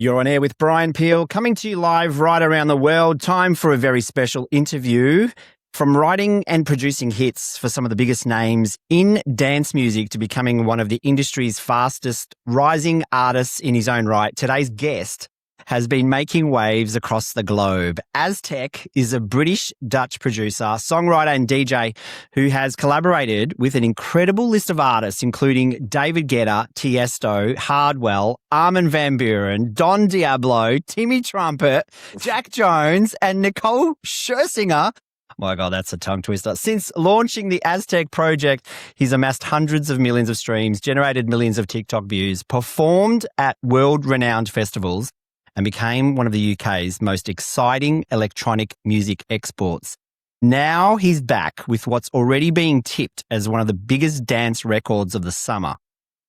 You're on air with Brian Peel, coming to you live right around the world. Time for a very special interview. From writing and producing hits for some of the biggest names in dance music to becoming one of the industry's fastest rising artists in his own right, today's guest has been making waves across the globe. Azteck is a British-Dutch producer, songwriter and DJ who has collaborated with an incredible list of artists, including David Guetta, Tiësto, Hardwell, Armin van Buuren, Don Diablo, Timmy Trumpet, Jack Jones, and Nicole Scherzinger. My God, that's a tongue twister. Since launching the Azteck project, he's amassed hundreds of millions of streams, generated millions of TikTok views, performed at world-renowned festivals, and became one of the UK's most exciting electronic music exports. Now he's back with what's already being tipped as one of the biggest dance records of the summer.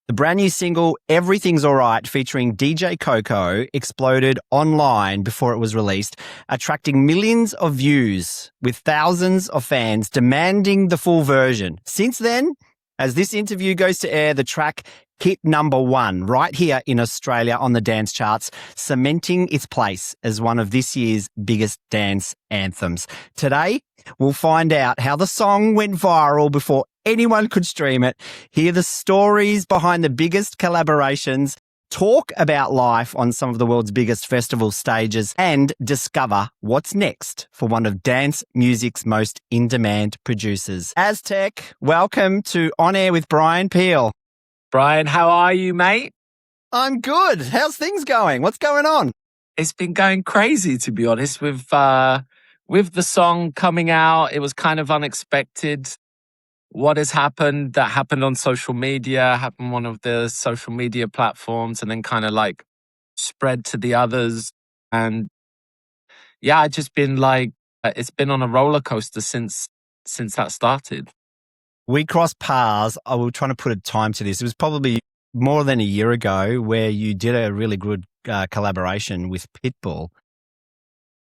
The brand new single, Everything's Alright, featuring DJ Koko, exploded online before it was released, attracting millions of views, with thousands of fans demanding the full version. Since then, as this interview goes to air, the track hit #1 right here in Australia on the dance charts, cementing its place as one of this year's biggest dance anthems. Today, we'll find out how the song went viral before anyone could stream it, hear the stories behind the biggest collaborations, talk about life on some of the world's biggest festival stages, and discover what's next for one of dance music's most in-demand producers. Azteck, welcome to On Air with Brian Peel. Brian, how are you, mate? I'm good. How's things going? What's going on? It's been going crazy, to be honest, with the song coming out. It was kind of unexpected. What has happened, that happened on social media, happened on one of the social media platforms, and then kind of like spread to the others. And yeah, I just been like, it's been on a roller coaster since that started. We crossed paths. I was trying to put a time to this. It was probably more than a year ago where you did a really good collaboration with Pitbull.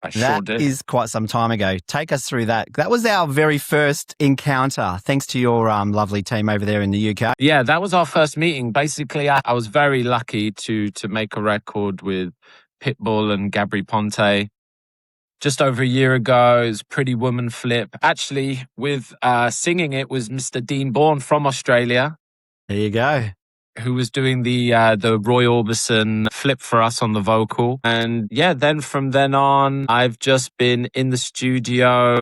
I sure did. That is quite some time ago. Take us through that. That was our very first encounter, thanks to your lovely team over there in the UK. Yeah, that was our first meeting. Basically, I was very lucky to make a record with Pitbull and Gabri Ponte. Just over a year ago, it was Pretty Woman Flip. Actually, with singing it was Mr. Dean Bourne from Australia. There you go. Who was doing the Roy Orbison flip for us on the vocal. And yeah, then from then on, I've just been in the studio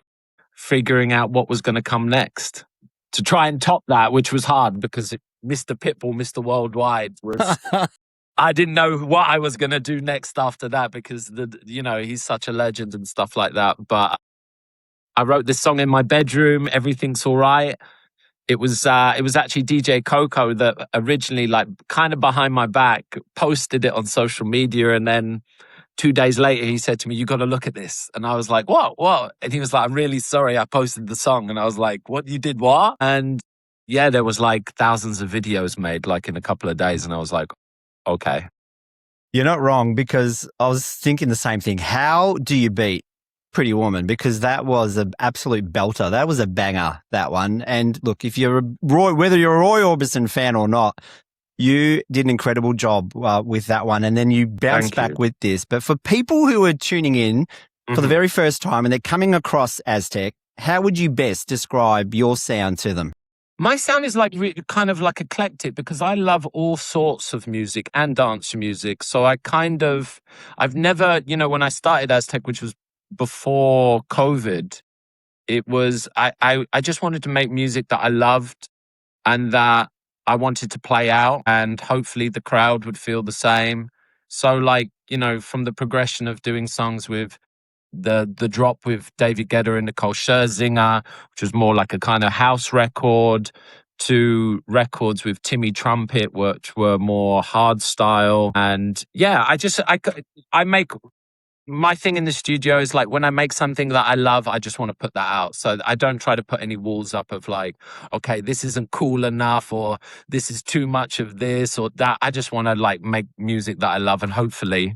figuring out what was going to come next to try and top that, which was hard because Mr. Pitbull, Mr. Worldwide was... I didn't know what I was going to do next after that because, he's such a legend and stuff like that. But I wrote this song in my bedroom, Everything's Alright. It was actually DJ Koko that originally, like, kind of behind my back, posted it on social media. And then 2 days later, he said to me, "You got to look at this." And I was like, what? And he was like, "I'm really sorry I posted the song." And I was like, "What? You did what?" And yeah, there was like thousands of videos made like in a couple of days. And I was like, okay. You're not wrong, because I was thinking the same thing. How do you beat Pretty Woman? Because that was an absolute belter. That was a banger, that one. And look, if you're whether you're a Roy Orbison fan or not, you did an incredible job with that one. And then you bounced back with this. But for people who are tuning in for the very first time and they're coming across Azteck, how would you best describe your sound to them? My sound is like kind of like eclectic because I love all sorts of music and dance music. So I've never, when I started Azteck, which was before COVID, it was, I just wanted to make music that I loved and that I wanted to play out, and hopefully the crowd would feel the same. So like, from the progression of doing songs with the drop with David Guetta and Nicole Scherzinger, which was more like a kind of house record, to records with Timmy Trumpet, which were more hard style. And yeah, I make my thing in the studio is like when I make something that I love, I just want to put that out. So I don't try to put any walls up of like, okay, this isn't cool enough, or this is too much of this or that. I just want to like make music that I love, and hopefully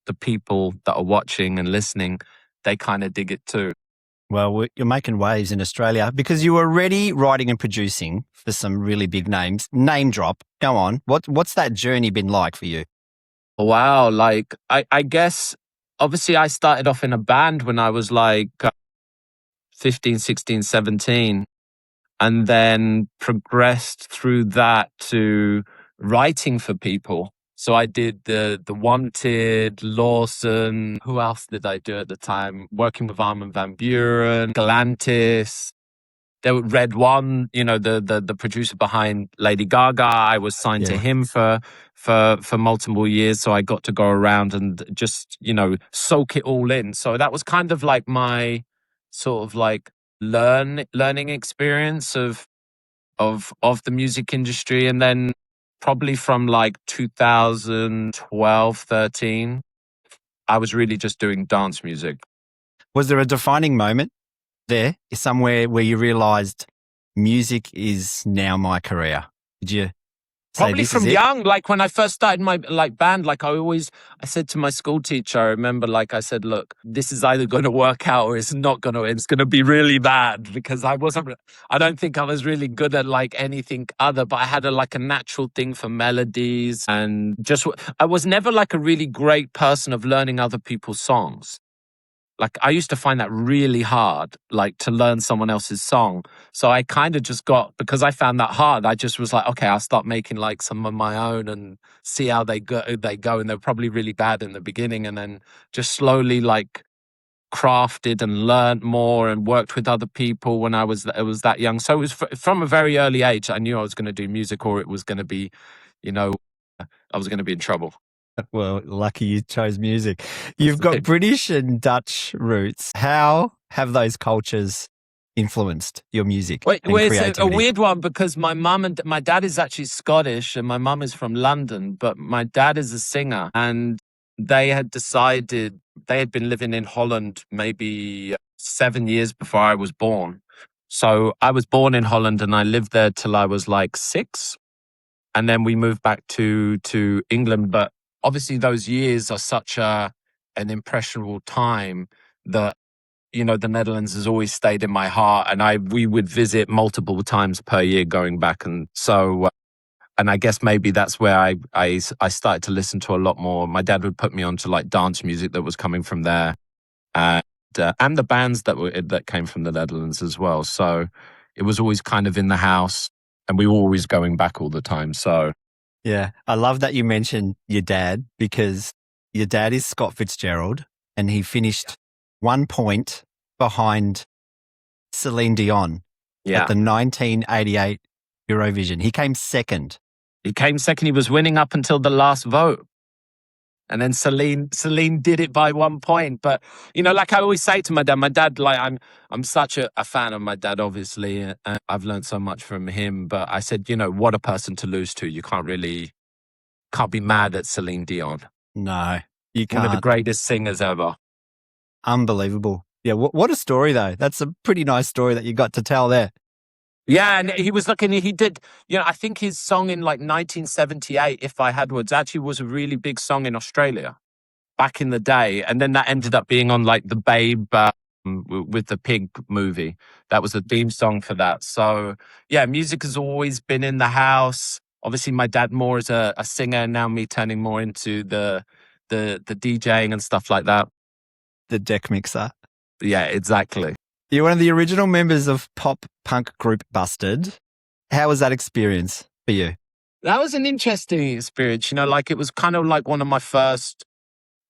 the people that are watching and listening, they kind of dig it too. Well, you're making waves in Australia because you were already writing and producing for some really big names. Name drop. Go on. What's that journey been like for you? Wow. Like, I guess, obviously, I started off in a band when I was like 15, 16, 17, and then progressed through that to writing for people. So I did the Wanted, Lawson. Who else did I do at the time? Working with Armin van Buuren, Galantis. There was Red One, the producer behind Lady Gaga. I was signed to him for multiple years, so I got to go around and just soak it all in. So that was kind of like my sort of like learning experience of the music industry. And then probably from like 2012, 13, I was really just doing dance music. Was there a defining moment there, somewhere where you realized music is now my career? Did you say Probably this from is it? young, like when I first started my band, like I said to my school teacher, I remember, like I said, look, this is either going to work out or it's not going to, it's going to be really bad, because I don't think I was really good at like anything other, but I had like a natural thing for melodies, and I was never like a really great person of learning other people's songs. Like, I used to find that really hard, like to learn someone else's song. So I kind of just because I found that hard, I just was like, okay, I'll start making like some of my own and see how they go. And they're probably really bad in the beginning. And then just slowly like crafted and learned more and worked with other people when I was that young. So it was from a very early age, I knew I was going to do music, or it was going to be, I was going to be in trouble. Well, lucky you chose music. You've got British and Dutch roots. How have those cultures influenced your music and creativity? It's a weird one, because my dad is actually Scottish and my mum is from London, but my dad is a singer, and they had been living in Holland maybe 7 years before I was born. So I was born in Holland and I lived there till I was like 6. And then we moved back to England. But obviously those years are such an impressionable time that, the Netherlands has always stayed in my heart. And we would visit multiple times per year going back. And so, and I guess maybe that's where I started to listen to a lot more. My dad would put me onto like dance music that was coming from there. And the bands that came from the Netherlands as well. So it was always kind of in the house, and we were always going back all the time. So yeah, I love that you mentioned your dad, because your dad is Scott Fitzgerald, and he finished 1 point behind Celine Dion at the 1988 Eurovision. He came second. He was winning up until the last vote. And then Celine did it by 1 point. But, like I always say to my dad, like I'm such a fan of my dad, obviously. And I've learned so much from him. But I said, what a person to lose to. You can't be mad at Celine Dion. No, you can't. One of the greatest singers ever. Unbelievable. Yeah, what a story, though. That's a pretty nice story that you got to tell there. Yeah, and he did, I think his song in like 1978, If I Had Words, actually was a really big song in Australia back in the day. And then that ended up being on like the Babe with the pig movie. That was the theme song for that. So yeah, music has always been in the house. Obviously my dad more as a singer, and now me turning more into the DJing and stuff like that. The deck mixer. Yeah, exactly. You're one of the original members of pop punk group Busted. How was that experience for you? That was an interesting experience. Like it was kind of like one of my first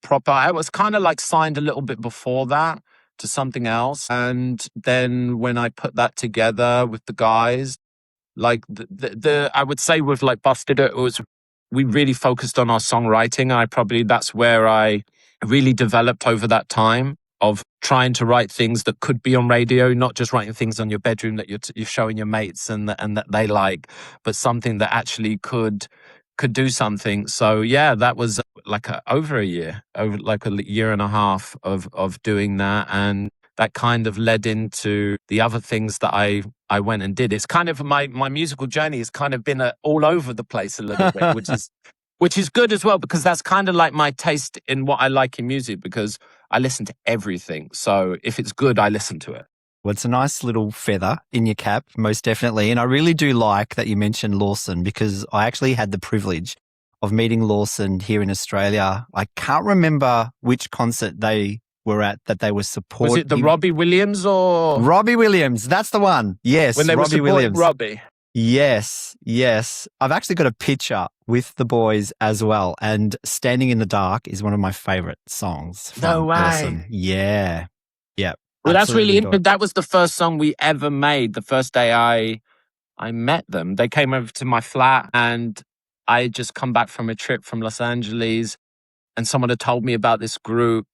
proper. I was kind of like signed a little bit before that to something else. And then when I put that together with the guys, like I would say with like Busted, we really focused on our songwriting. That's where I really developed over that time of trying to write things that could be on radio, not just writing things on your bedroom that you're showing your mates and that they like, but something that actually could do something. So yeah, that was like over a year and a half of doing that, and that kind of led into the other things that I went and did. It's kind of my musical journey has kind of been all over the place a little bit, which is good as well, because that's kind of like my taste in what I like in music, because I listen to everything. So if it's good, I listen to it. Well, it's a nice little feather in your cap, most definitely. And I really do like that you mentioned Lawson, because I actually had the privilege of meeting Lawson here in Australia. I can't remember which concert they were at that they were supporting. Was it the Robbie Williams or Robbie Williams? That's the one. Yes, when they were Robbie supporting Williams. Robbie? Yes. I've actually got a picture with the boys as well. And Standing in the Dark is one of my favorite songs. No way. Lawson. Yeah. Well, that's really Absolutely interesting. That was the first song we ever made. The first day I met them, they came over to my flat, and I had just come back from a trip from Los Angeles, and someone had told me about this group,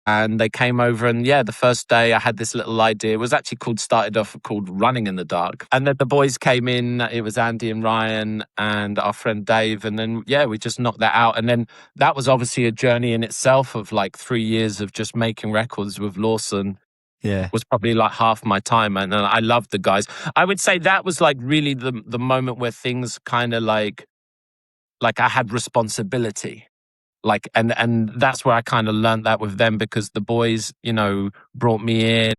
and they came over, and the first day I had this little idea. It was actually started off called Running in the Dark. And then the boys came in. It was Andy and Ryan and our friend Dave. And then, we just knocked that out. And then that was obviously a journey in itself of like 3 years of just making records with Lawson. Yeah. Was probably like half my time. And I loved the guys. I would say that was like really the moment where things kind of like I had responsibility. Like, and that's where I kind of learned that with them, because the boys, brought me in,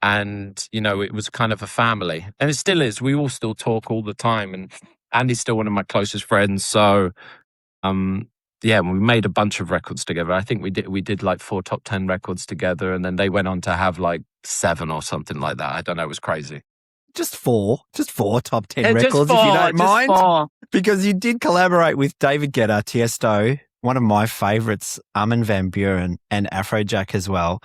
and, it was kind of a family, and it still is. We all still talk all the time, and Andy's still one of my closest friends. So, we made a bunch of records together. I think we did like 4 top 10 records together, and then they went on to have like 7 or something like that. I don't know. It was crazy. Just four top 10 records, if you don't mind. 4. Because you did collaborate with David Guetta, Tiësto, one of my favorites, Armin van Buuren, and Afrojack as well.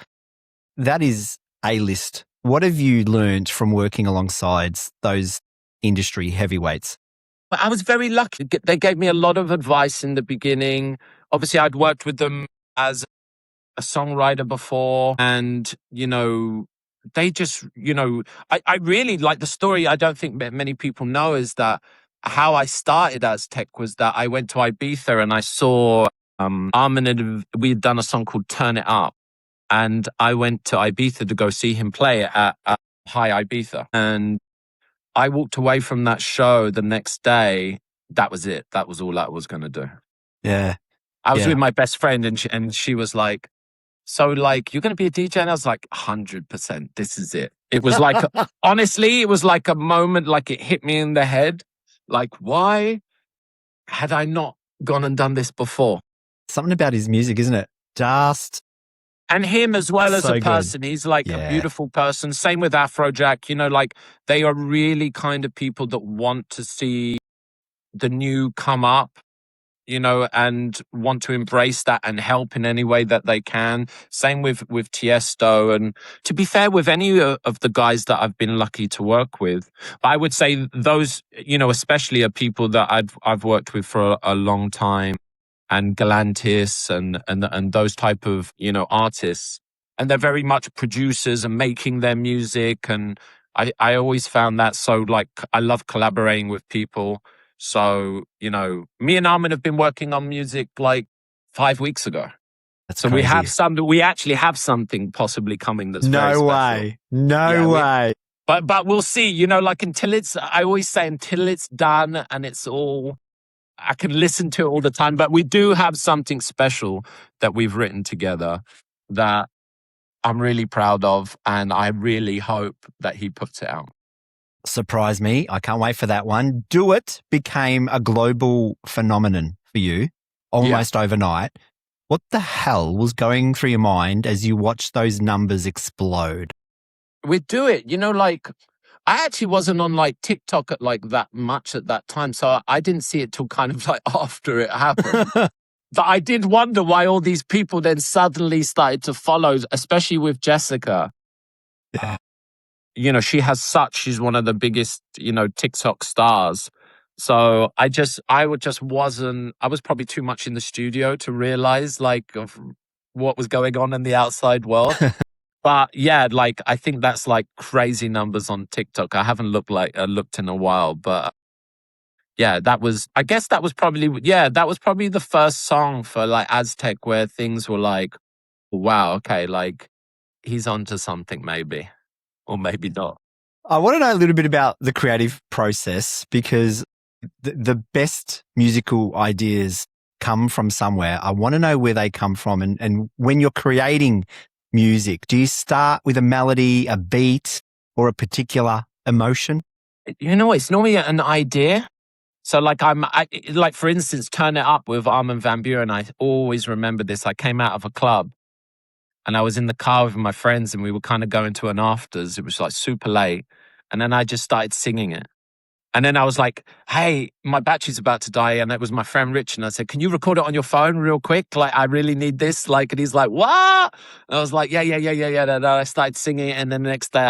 That is A-list. What have you learned from working alongside those industry heavyweights? I was very lucky. They gave me a lot of advice in the beginning. Obviously, I'd worked with them as a songwriter before, and, they just, I really like the story. I don't think many people know is that how I started Azteck was that I went to Ibiza and I saw Armin, we had done a song called Turn It Up. And I went to Ibiza to go see him play at High Ibiza. And I walked away from that show the next day. That was it. That was all I was going to do. Yeah. I was with my best friend, and she was like, so like, you're going to be a DJ? And I was like, 100%. This is it. It was like, honestly, it was like a moment, like it hit me in the head. Like, why had I not gone and done this before? Something about his music, isn't it? Just... And him as well as so a person. good. He's like a beautiful person. Same with Afrojack. Like they are really kind of people that want to see the new come up, and want to embrace that and help in any way that they can. Same with Tiësto. And to be fair, with any of the guys that I've been lucky to work with, I would say those, especially are people that I've worked with for a long time. And Galantis and those type of, artists. And they're very much producers and making their music. And I always found that so, like, I love collaborating with people. So, me and Armin have been working on music like 5 weeks ago. That's so crazy. we actually have something possibly coming that's very No special. way. No way. But we'll see, like I always say, until it's done and it's all... I can listen to it all the time, but we do have something special that we've written together that I'm really proud of, and I really hope that he puts it out. Surprise me. I can't wait for that one. Do It became a global phenomenon for you almost overnight. What the hell was going through your mind as you watched those numbers explode? We do it, like... I actually wasn't on like TikTok at like that much at that time. So I didn't see it till kind of like after it happened. But I did wonder why all these people then suddenly started to follow, especially with Jessica. Yeah. She's one of the biggest, TikTok stars. So I was probably too much in the studio to realize like of what was going on in the outside world. But like I think that's like crazy numbers on TikTok. I haven't looked in a while, but I guess that was probably the first song for like Azteck where things were like, wow, okay, like he's onto something maybe, or maybe not. I want to know a little bit about the creative process, because the best musical ideas come from somewhere. I want to know where they come from, and when you're creating music, do you start with a melody, a beat, or a particular emotion? It's normally an idea. So like like for instance, Turn It Up with Armin van Buuren. I always remember this. I came out of a club and I was in the car with my friends and we were kind of going to an afters. It was like super late. And then I just started singing it. And then I was like, hey, my battery's about to die. And it was my friend Rich. And I said, can you record it on your phone real quick? Like, I really need this. Like, and he's like, what? And I was like, yeah. And I started singing it. And then the next day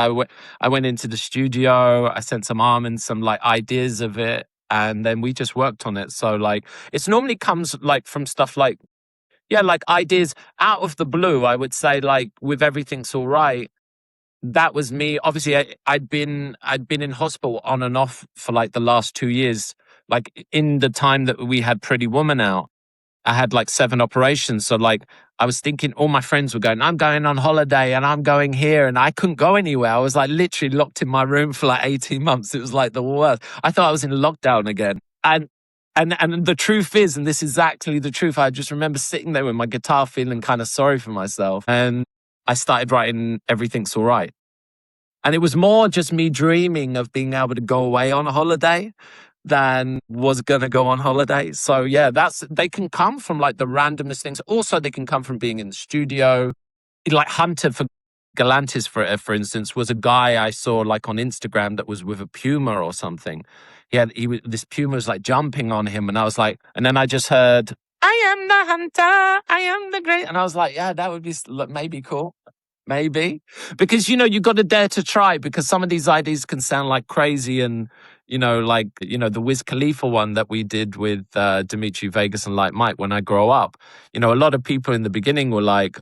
I went into the studio. I sent some Armin some like ideas of it. And then we just worked on it. So like, it's normally comes like from stuff like, yeah, like ideas out of the blue. I would say like with Everything's All Right. That was me. Obviously, I'd been in hospital on and off for like the last 2 years. Like in the time that we had Pretty Woman out, I had like 7 operations. So like I was thinking, all my friends were going, I'm going on holiday and I'm going here, and I couldn't go anywhere. I was like literally locked in my room for like 18 months. It was like the worst. I thought I was in lockdown again. And the truth is, and this is exactly the truth, I just remember sitting there with my guitar feeling kind of sorry for myself. And I started writing Everything's All Right. And it was more just me dreaming of being able to go away on a holiday than was going to go on holiday. So yeah, they can come from like the randomest things. Also, they can come from being in the studio. Like Hunter for Galantis, for instance, was a guy I saw like on Instagram that was with a puma or something. This puma was like jumping on him, and I was like, and then I just heard, I am the hunter, I am the great. And I was like, yeah, that would be maybe cool. Maybe. Because, you got to dare to try, because some of these ideas can sound like crazy. And, like, the Wiz Khalifa one that we did with Dimitri Vegas and Like Mike, When I Grow Up, a lot of people in the beginning were like,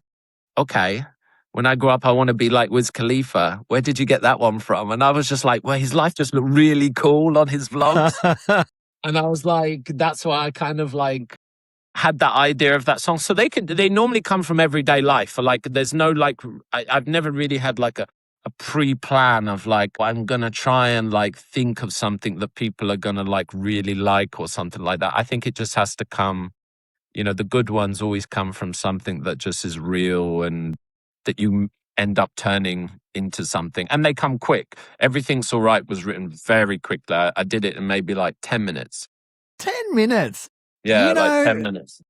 okay, when I grow up, I want to be like Wiz Khalifa. Where did you get that one from? And I was just like, well, his life just looked really cool on his vlogs. And I was like, that's why I kind of like had that idea of that song. So they normally come from everyday life. Like there's no like, I've never really had like a pre-plan of like, I'm going to try and like think of something that people are going to like really like or something like that. I think it just has to come, the good ones always come from something that just is real and that you end up turning into something, and they come quick. Everything's All Right was written very quickly. I did it in maybe like 10 minutes. 10 minutes? Yeah, like 10 minutes.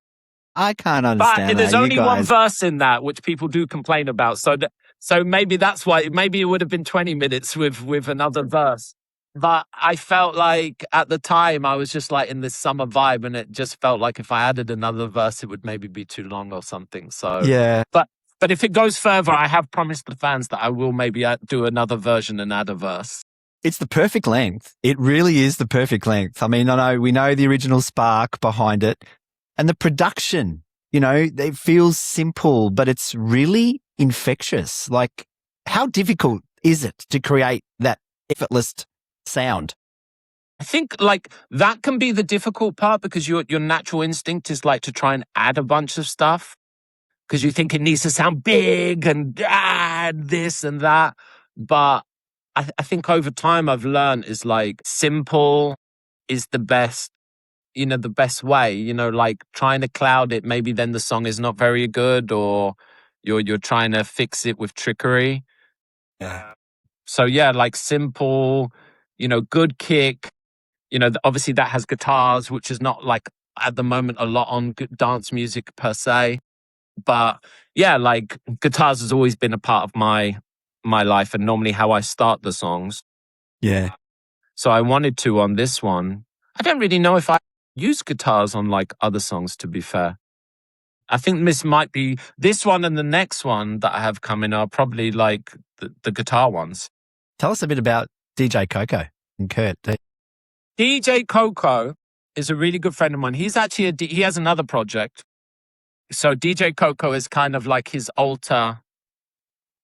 I can't understand. But there's only one verse in that which people do complain about. So maybe that's why. Maybe it would have been 20 minutes with another verse. But I felt like at the time I was just like in this summer vibe, and it just felt like if I added another verse, it would maybe be too long or something. So yeah. But if it goes further, I have promised the fans that I will maybe do another version and add a verse. It's the perfect length. It really is the perfect length. I mean, we know the original spark behind it, and the production, it feels simple, but it's really infectious. Like, how difficult is it to create that effortless sound? I think like that can be the difficult part, because your natural instinct is like to try and add a bunch of stuff, because you think it needs to sound big and add this and that. But I think over time I've learned is like simple is the best, the best way, like trying to cloud it. Maybe then the song is not very good, or you're trying to fix it with trickery. Yeah. So yeah, like simple, good kick, obviously that has guitars, which is not like at the moment a lot on dance music per se. But yeah, like guitars has always been a part of my life, and normally how I start the songs. Yeah. So I wanted to on this one. I don't really know if I use guitars on like other songs, to be fair. I think this one and the next one that I have coming are probably like the guitar ones. Tell us a bit about DJ Koko and Kurt. DJ Koko is a really good friend of mine. He's actually he has another project. So DJ Koko is kind of like his alter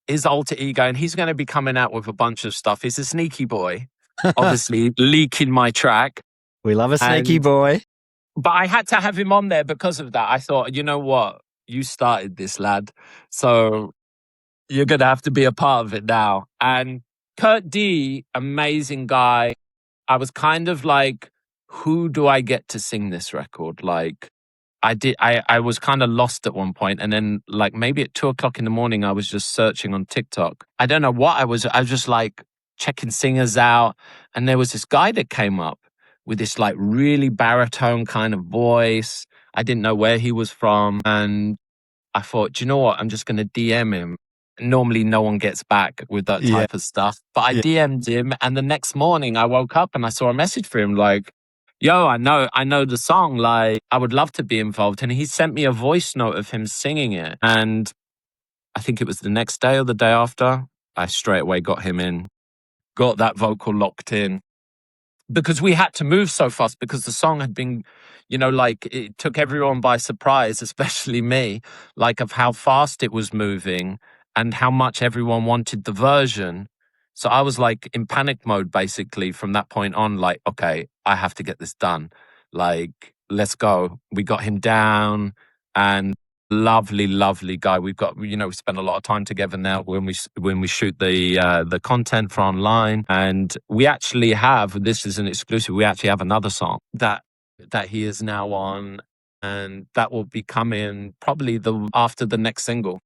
ego, and he's going to be coming out with a bunch of stuff. He's a sneaky boy, obviously leaking my track. We love a sneaky boy. But I had to have him on there because of that. I thought, you know what? You started this, lad. So you're going to have to be a part of it now. And Kurt D, amazing guy. I was kind of like, who do I get to sing this record? Like, I was kind of lost at one point, and then like maybe at 2:00 in the morning, I was just searching on TikTok. I don't know what I was just like checking singers out, and there was this guy that came up with this like really baritone kind of voice. I didn't know where he was from. And I thought, do you know what? I'm just going to DM him. Normally no one gets back with that Yeah. type of stuff. But I DM'd him, and the next morning I woke up and I saw a message for him like, yo, I know the song. Like, I would love to be involved. And he sent me a voice note of him singing it. And I think it was the next day or the day after, I straight away got him in, got that vocal locked in. Because we had to move so fast, because the song had been, like it took everyone by surprise, especially me, like of how fast it was moving and how much everyone wanted the version. So I was like in panic mode basically from that point on, like, okay, I have to get this done. Like, let's go. We got him down, and lovely, lovely guy. We've got, we spend a lot of time together now when we shoot the content for online, and we actually have, this is an exclusive, we actually have another song that he is now on, and that will be coming probably after the next single.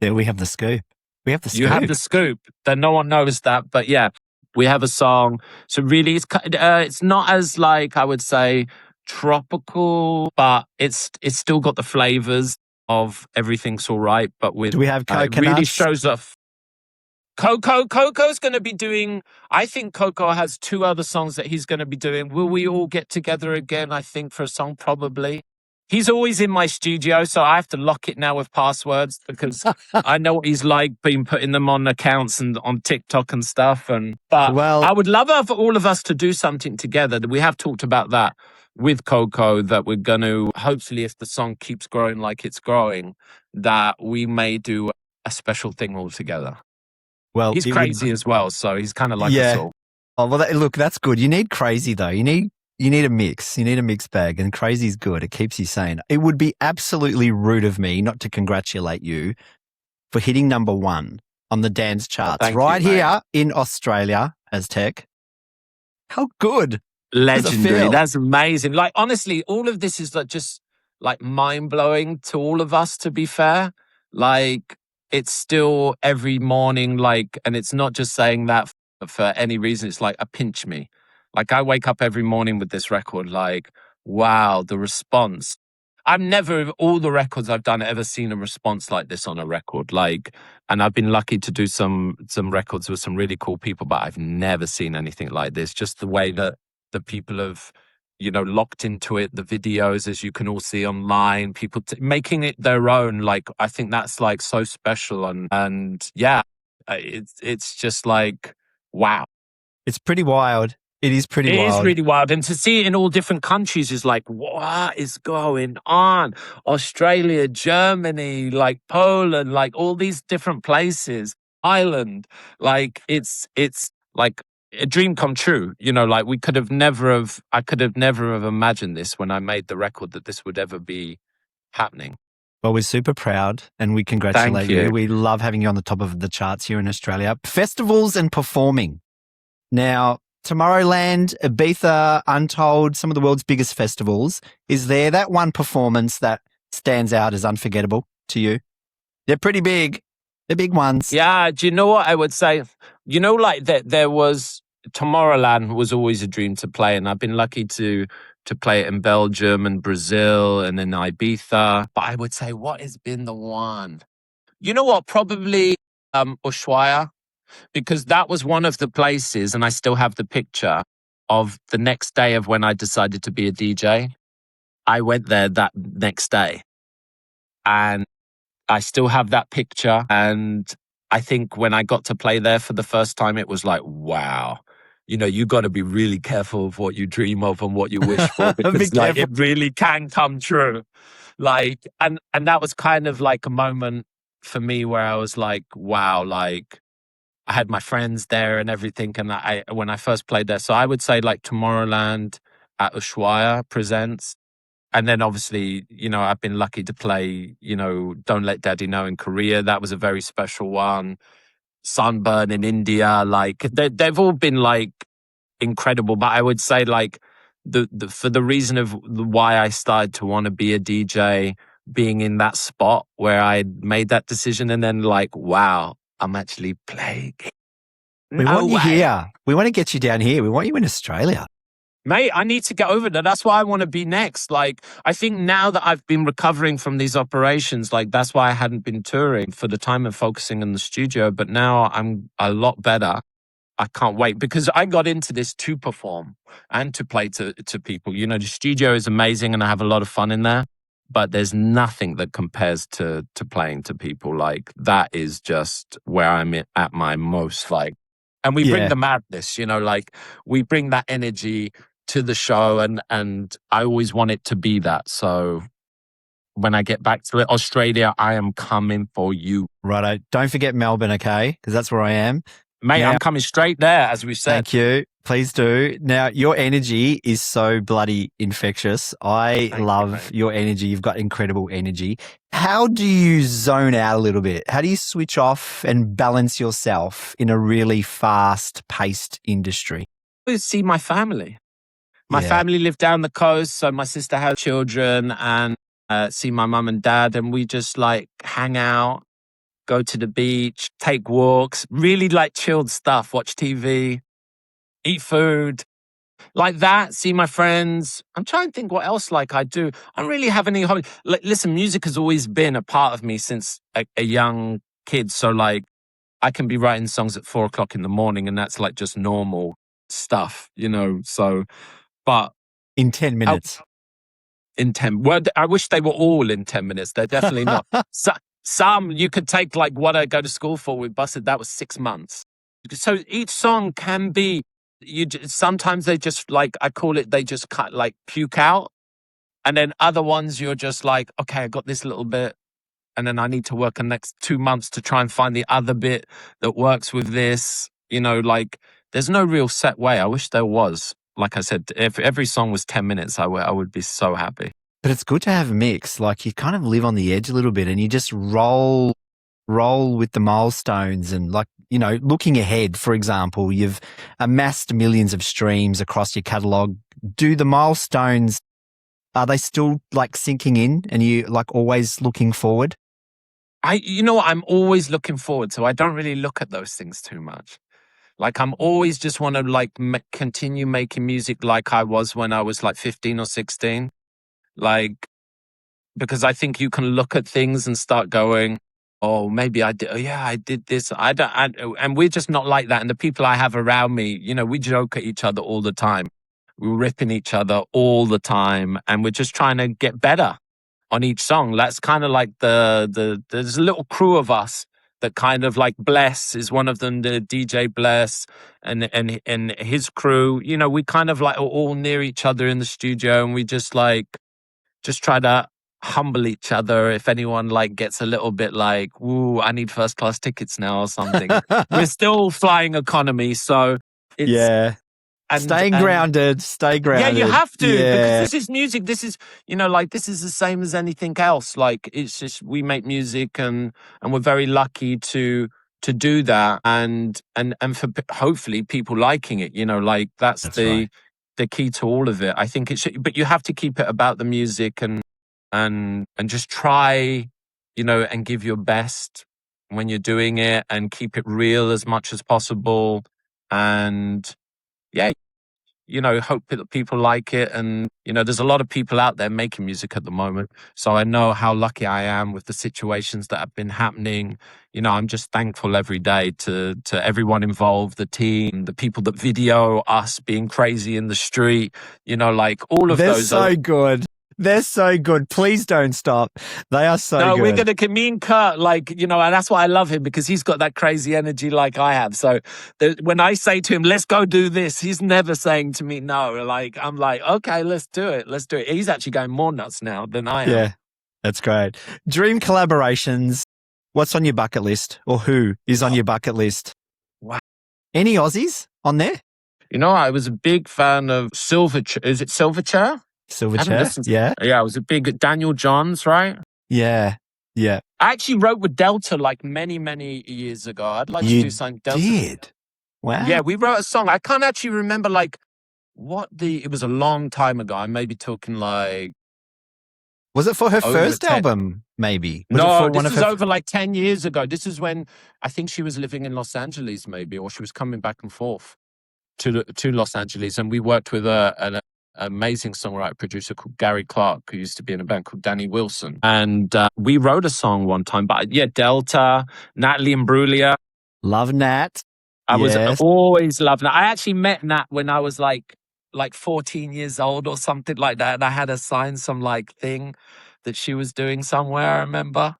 Yeah, we have the scoop. You have the scoop that no one knows that, but yeah, we have a song. So really, it's not as like, I would say, tropical, but it's still got the flavors of Everything's All Right. But with, Do we have it coconuts? really shows off. Coco's going to be doing, I think Koko has 2 other songs that he's going to be doing. Will we all get together again? I think for a song, probably. He's always in my studio, so I have to lock it now with passwords, because I know what he's like, being putting them on accounts and on TikTok and stuff. But I would love for all of us to do something together. We have talked about that with Koko, that we're going to, hopefully, if the song keeps growing like it's growing, that we may do a special thing all together. Well, he's crazy as well, so he's kind of like us all. Oh, well, look, that's good. You need crazy, though. You need a mix. You need a mixed bag, and crazy's good. It keeps you sane. It would be absolutely rude of me not to congratulate you for hitting number 1 on the dance charts here in Australia, Azteck. How good. Legendary. That's amazing. Like, honestly, all of this is like just like mind-blowing to all of us, to be fair. Like, it's still every morning, like, and it's not just saying that for any reason. It's like a pinch me. Like, I wake up every morning with this record, like, wow, the response. I've never, all the records I've done, ever seen a response like this on a record. Like, and I've been lucky to do some records with some really cool people, but I've never seen anything like this. Just the way that the people have, locked into it, the videos, as you can all see online, people making it their own. Like, I think that's like so special. And yeah, it's just like, wow. It's pretty wild. It is pretty wild. It is really wild. And to see it in all different countries is like, what is going on? Australia, Germany, like Poland, like all these different places, Ireland. Like, it's like a dream come true. Like I could have never have imagined this when I made the record, that this would ever be happening. Well, we're super proud, and we congratulate you. We love having you on the top of the charts here in Australia. Festivals and performing. Now, Tomorrowland, Ibiza, Untold, some of the world's biggest festivals. Is there that one performance that stands out as unforgettable to you? They're pretty big. They're big ones. Yeah, do you know what I would say? Like that there was, Tomorrowland was always a dream to play, and I've been lucky to play it in Belgium and Brazil and in Ibiza. But I would say, what has been the one? You know what? Probably Ushuaia. Because that was one of the places, and I still have the picture of the next day of when I decided to be a DJ. I went there that next day, and I still have that picture. And I think when I got to play there for the first time, it was like, wow. You got to be really careful of what you dream of and what you wish for, because like, it really can come true. Like, and that was kind of like a moment for me where I was like, wow, like, I had my friends there and everything, and when I first played there. So I would say like Tomorrowland at Ushuaia presents. And then obviously, I've been lucky to play, Don't Let Daddy Know in Korea. That was a very special one. Sunburn in India. Like, they've all been like incredible. But I would say like for the reason of why I started to want to be a DJ, being in that spot where I made that decision, and then like, wow, I'm actually playing. We want you here. We want to get you down here. We want you in Australia. Mate, I need to get over that. That's why I want to be next. Like, I think now that I've been recovering from these operations, like that's why I hadn't been touring for the time and focusing in the studio. But now I'm a lot better. I can't wait because I got into this to perform and to play to people. You know, the studio is amazing and I have a lot of fun in there. But there's nothing that compares to playing to people. Like that is just where I'm at my most like. And we bring the madness, you know, like we bring that energy to the show and I always want it to be that. So when I get back to it, Australia, I am coming for you. Righto. Don't forget Melbourne, okay? Because that's where I am. Mate, I'm coming straight there, as we said. Thank you. Please do. Now, your energy is so bloody infectious. I love your energy. You've got incredible energy. How do you zone out a little bit? How do you switch off and balance yourself in a really fast-paced industry? I see my family. My family live down the coast, so my sister has children and see my mum and dad, and we just like hang out, go to the beach, take walks, really like chilled stuff, watch TV, eat food, like that, see my friends. I'm trying to think what else like I do. I don't really have any hobby. Like, listen, music has always been a part of me since a young kid, so like I can be writing songs at 4:00 in the morning and that's like just normal stuff, you know, so... But in 10 minutes. Well, I wish they were all in 10 minutes. They're definitely not. Some you could take like what I go to school for with Busted. That was 6 months. So each song can be, sometimes they just like, I call it, they just cut like puke out. And then other ones you're just like, okay, I got this little bit. And then I need to work the next 2 months to try and find the other bit that works with this. You know, like there's no real set way. I wish there was. Like I said, if every song was 10 minutes, I would be so happy. But it's good to have a mix. Like you kind of live on the edge a little bit and you just roll with the milestones and like, you know, looking ahead, for example, you've amassed millions of streams across your catalogue. Do the milestones, are they still like sinking in and you like always looking forward? You know what? I'm always looking forward. So I don't really look at those things too much. Like I'm always just want to like continue making music like I was when I was like 15 or 16. Like, because I think you can look at things and start going, oh, maybe I did. Oh, yeah, I did this. And we're just not like that. And the people I have around me, you know, we joke at each other all the time. We're ripping each other all the time. And we're just trying to get better on each song. That's kind of like there's a little crew of us that kind of like Bless is one of them, the DJ Bless and his crew, you know, we kind of like are all near each other in the studio and we just try to humble each other. If anyone like gets a little bit like, ooh, I need first class tickets now or something. We're still flying economy. So it's, stay grounded. Yeah, you have to because this is music. This is, you know, like this is the same as anything else. Like it's just we make music and we're very lucky to do that and for hopefully people liking it. You know, like that's the key to all of it. I think it should, but you have to keep it about the music and just try, you know, and give your best when you're doing it and keep it real as much as possible and. Yeah, you know, hope that people like it. And, you know, there's a lot of people out there making music at the moment. So I know how lucky I am with the situations that have been happening. You know, I'm just thankful every day to everyone involved, the team, the people that video us being crazy in the street, you know, like all of those. They're so good. They're so good. Please don't stop. They are so good. No, we're going to, me and Kurt, like, you know, and that's why I love him because he's got that crazy energy like I have. So when I say to him, let's go do this, he's never saying to me, no. Like, I'm like, okay, let's do it. Let's do it. He's actually going more nuts now than I am. Yeah, that's great. Dream collaborations. What's on your bucket list or who is on your bucket list? Wow. Any Aussies on there? You know, I was a big fan of Silverchair. Is it Silverchair? Silverchair, yeah. Yeah, I was a big Daniel Johns, right? Yeah. I actually wrote with Delta like many, many years ago. I'd like to do something Delta. You did? Wow. Yeah, we wrote a song. I can't actually remember like it was a long time ago. I may be talking like... Was it for her first album, maybe? No, this is over like 10 years ago. This is when I think she was living in Los Angeles maybe, or she was coming back and forth. to Los Angeles, and we worked with an amazing songwriter producer called Gary Clark, who used to be in a band called Danny Wilson, and we wrote a song one time. But yeah, Delta, Natalie Imbruglia. Love Nat. I was Yes. always loved Nat. I actually met Nat when I was like 14 years old or something like that, and I had her sign some like thing that she was doing somewhere. I remember.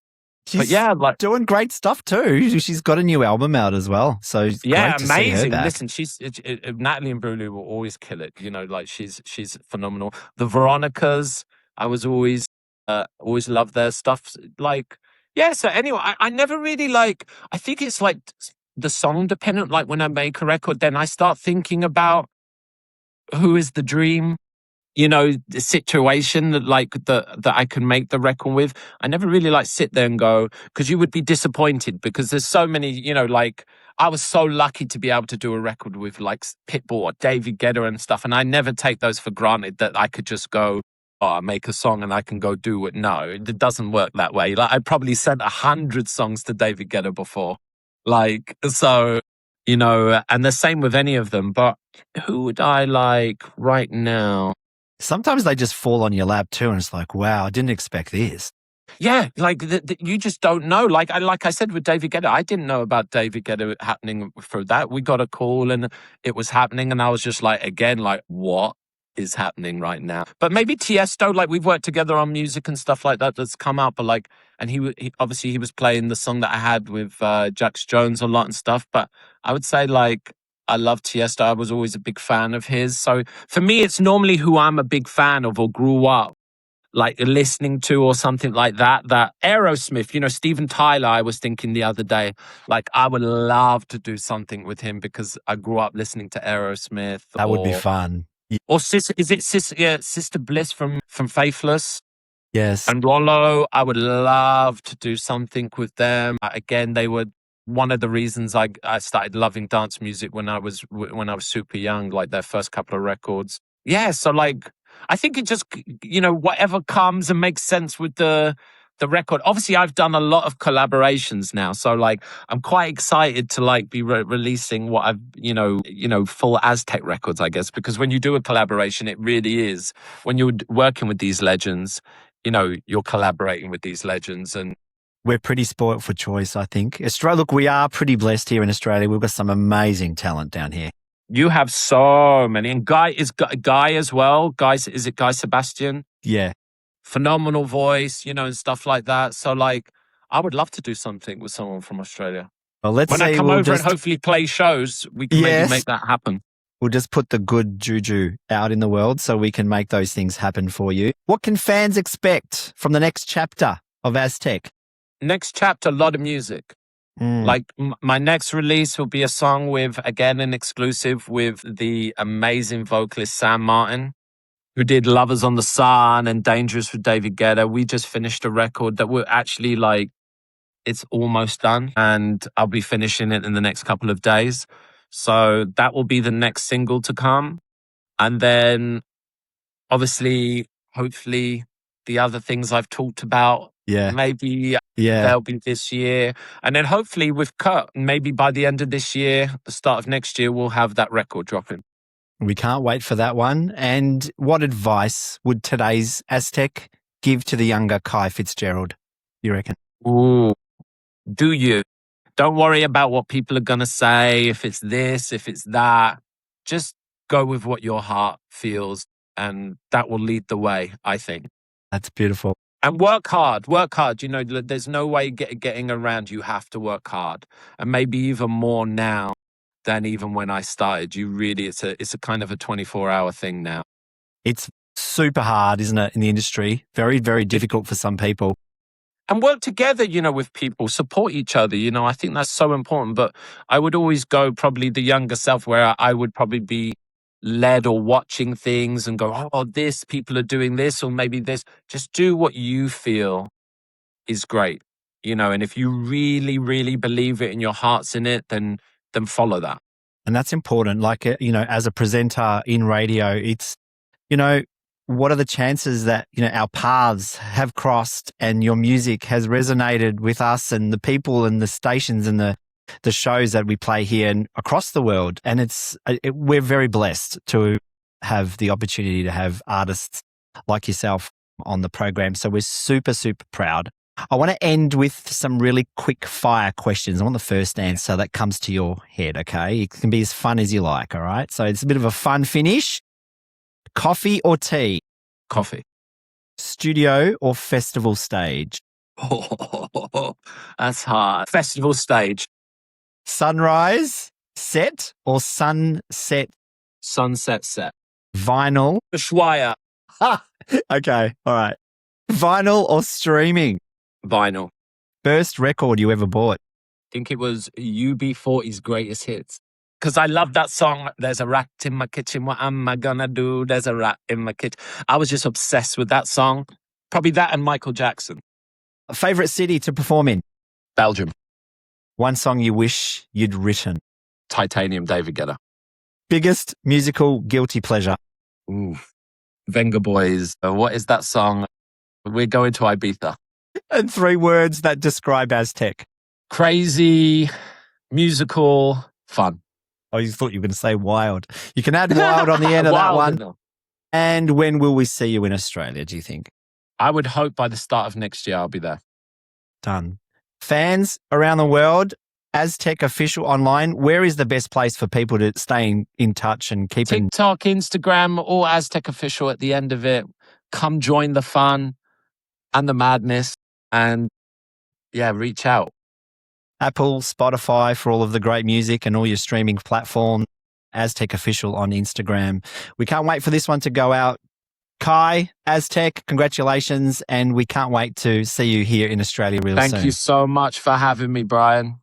She's yeah, like doing great stuff too. She's got a new album out as well. So it's great to see her amazing. back. Listen, Natalie Imbruglia will always kill it. Like she's phenomenal. The Veronicas, I was always loved their stuff. Like, yeah. So anyway, I never really like. I think it's like the song dependent. Like when I make a record, then I start thinking about who is the dream. The situation that I can make the record with. I never really sit there and go, because you would be disappointed because there's so many, I was so lucky to be able to do a record with Pitbull or David Guetta and stuff. And I never take those for granted that I could just go, I make a song and I can go do it. No, it doesn't work that way. I probably sent 100 songs to David Guetta before. So, and the same with any of them. But who would I like right now? Sometimes they just fall on your lap too, and it's like, wow, I didn't expect this. Yeah, you just don't know. Like I said with David Guetta, I didn't know about David Guetta happening for that. We got a call and it was happening, and I was just what is happening right now? But maybe Tiësto, we've worked together on music and stuff like that that's come out, but and he obviously he was playing the song that I had with Jax Jones a lot and stuff. But I would say I love Tiësto. I was always a big fan of his. So for me, it's normally who I'm a big fan of or grew up listening to or something like that. That Aerosmith, Steven Tyler, I was thinking the other day, I would love to do something with him because I grew up listening to Aerosmith. That would be fun. Or Sister Bliss from Faithless? Yes. And Rollo, I would love to do something with them. Again, they were one of the reasons I started loving dance music when I was super young, their first couple of records. Yeah, so I think it just whatever comes and makes sense with the record. Obviously, I've done a lot of collaborations now, so I'm quite excited to be releasing what I've full Aztec records, I guess, because when you do a collaboration, it really is when you're working with these legends. You're collaborating with these legends and. We're pretty spoilt for choice, I think. Australia, look, we are pretty blessed here in Australia. We've got some amazing talent down here. You have so many. And Guy as well. Is it Guy Sebastian? Yeah. Phenomenal voice, and stuff like that. So I would love to do something with someone from Australia. Well, when I come over and hopefully play shows, we can maybe make that happen. We'll just put the good juju out in the world so we can make those things happen for you. What can fans expect from the next chapter of Azteck? Next chapter, a lot of music. My next release will be a song with, again, an exclusive with the amazing vocalist Sam Martin, who did Lovers on the Sun and Dangerous with David Guetta. We just finished a record that we're actually it's almost done, and I'll be finishing it in the next couple of days. So that will be the next single to come. And then obviously, hopefully, the other things I've talked about, maybe they'll be this year. And then hopefully with Kurt, maybe by the end of this year, the start of next year, we'll have that record dropping. We can't wait for that one. And what advice would today's Aztec give to the younger Kai Fitzgerald, you reckon? Ooh, do you? Don't worry about what people are going to say, if it's this, if it's that. Just go with what your heart feels, and that will lead the way, I think. That's beautiful. And work hard. There's no way getting around. You have to work hard. And maybe even more now than even when I started. It's a kind of a 24-hour thing now. It's super hard, isn't it, in the industry? Very, very difficult for some people. And work together, with people, support each other. I think that's so important. But I would always go probably the younger self where I would probably be led or watching things and go, people are doing this or maybe this. Just do what you feel is great, and if you really, really believe it and your heart's in it, then follow that. And that's important. As a presenter in radio, it's, what are the chances that, our paths have crossed and your music has resonated with us and the people and the stations and the the shows that we play here and across the world. And we're very blessed to have the opportunity to have artists like yourself on the program. So we're super, super proud. I want to end with some really quick fire questions. I want the first answer that comes to your head, okay? It can be as fun as you like, all right? So it's a bit of a fun finish. Coffee or tea? Coffee. Studio or festival stage? Oh, that's hard. Festival stage. Sunrise set or sunset? Sunset set. Vinyl? Ushuaia. Ha! Okay, all right. Vinyl or streaming? Vinyl. First record you ever bought? I think it was UB40's greatest hits. Because I love that song. There's a rat in my kitchen. What am I gonna do? There's a rat in my kitchen. I was just obsessed with that song. Probably that and Michael Jackson. Favorite city to perform in? Belgium. One song you wish you'd written? Titanium, David Guetta. Biggest musical guilty pleasure? Ooh. Venga Boys. What is that song? We're going to Ibiza. And 3 words that describe Azteck? Crazy, musical, fun. Oh, you thought you were going to say wild. You can add wild on the end of that one. Enough. And when will we see you in Australia, do you think? I would hope by the start of next year I'll be there. Done. Fans around the world, Azteck Official online, where is the best place for people to stay in touch and keep in? TikTok, Instagram, all Azteck Official at the end of it. Come join the fun and the madness and reach out. Apple, Spotify for all of the great music and all your streaming platforms. Azteck Official on Instagram. We can't wait for this one to go out. Kai, Azteck, congratulations. And we can't wait to see you here in Australia real soon. Thank you so much for having me, Brian.